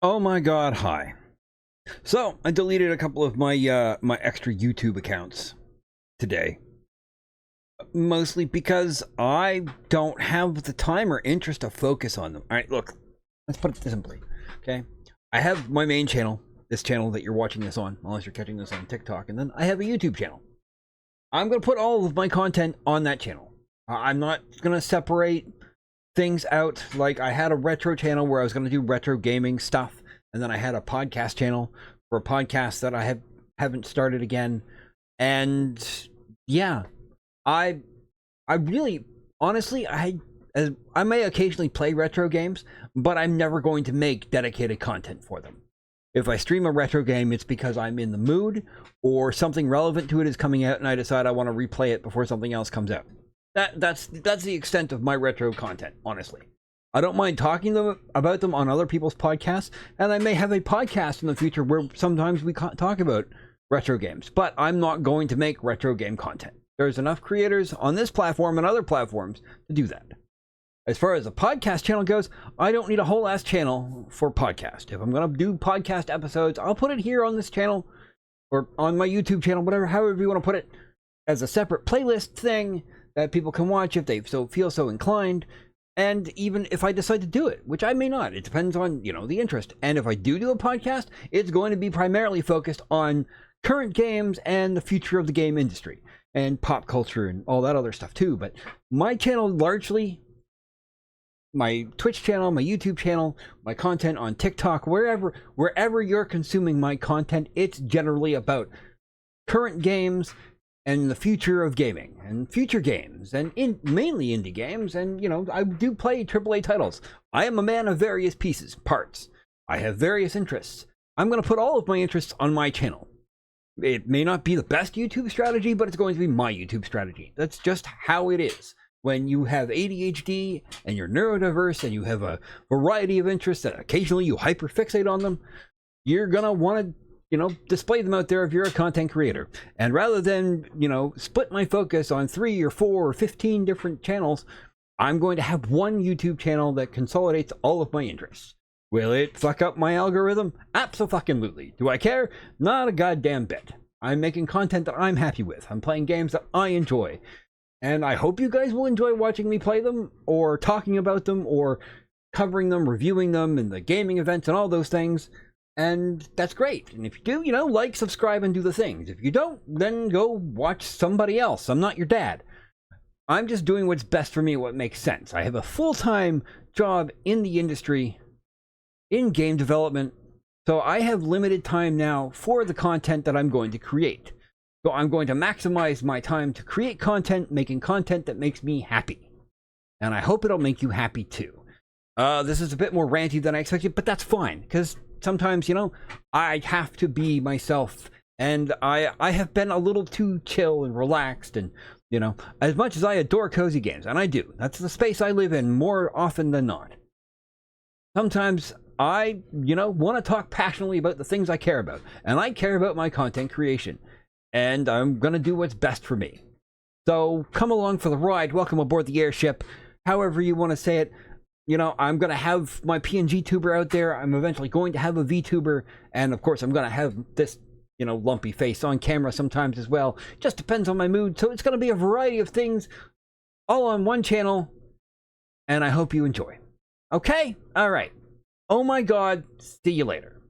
Oh my god, hi. So, I deleted a couple of my extra YouTube accounts today. Mostly because I don't have the time or interest to focus on them. Alright, look, let's put it simply, okay? I have my main channel, this channel that you're watching this on, unless you're catching this on TikTok, and then I have a YouTube channel. I'm going to put all of my content on that channel. I'm not going to separate things out. Like, I had a retro channel where I was going to do retro gaming stuff, and then I had a podcast channel for a podcast that I haven't started again. And yeah, I really, honestly, I may occasionally play retro games, but I'm never going to make dedicated content for them. If I stream a retro game, it's because I'm in the mood or something relevant to it is coming out and I decide I want to replay it before something else comes out. That's the extent of my retro content, honestly. I don't mind talking about them on other people's podcasts, and I may have a podcast in the future where sometimes we talk about retro games, but I'm not going to make retro game content. There's enough creators on this platform and other platforms to do that. As far as the podcast channel goes, I don't need a whole ass channel for podcast. If I'm going to do podcast episodes, I'll put it here on this channel or on my YouTube channel, whatever, however you want to put it, as a separate playlist thing that people can watch if they feel so inclined. And even if I decide to do it, which I may not, it depends on, the interest. And if I do a podcast, it's going to be primarily focused on current games and the future of the game industry and pop culture and all that other stuff too. But my channel, largely my Twitch channel, my YouTube channel, my content on TikTok, wherever you're consuming my content, it's generally about current games and the future of gaming and future games and mainly indie games. And, I do play AAA titles. I am a man of various parts. I have various interests. I'm going to put all of my interests on my channel. It may not be the best YouTube strategy, but it's going to be my YouTube strategy. That's just how it is. When you have ADHD and you're neurodiverse and you have a variety of interests that occasionally you hyperfixate on them, you're going to want to display them out there if you're a content creator. And rather than, split my focus on 3 or 4 or 15 different channels, I'm going to have one YouTube channel that consolidates all of my interests. Will it fuck up my algorithm? Abso-fucking-lutely. Do I care? Not a goddamn bit. I'm making content that I'm happy with. I'm playing games that I enjoy. And I hope you guys will enjoy watching me play them, or talking about them, or covering them, reviewing them, and the gaming events and all those things. And that's great. And if you do, like, subscribe, and do the things. If you don't, then go watch somebody else. I'm not your dad. I'm just doing what's best for me, what makes sense. I have a full-time job in the industry, in game development, so I have limited time now for the content that I'm going to create. So I'm going to maximize my time to create content, making content that makes me happy. And I hope it'll make you happy too. This is a bit more ranty than I expected, but that's fine, because sometimes, I have to be myself, and I have been a little too chill and relaxed, and, as much as I adore cozy games, and I do, that's the space I live in more often than not. Sometimes I, want to talk passionately about the things I care about, and I care about my content creation, and I'm going to do what's best for me. So come along for the ride, welcome aboard the airship, however you want to say it. I'm going to have my PNG tuber out there. I'm eventually going to have a VTuber. And of course, I'm going to have this, lumpy face on camera sometimes as well. Just depends on my mood. So it's going to be a variety of things all on one channel. And I hope you enjoy. Okay? All right. Oh my God. See you later.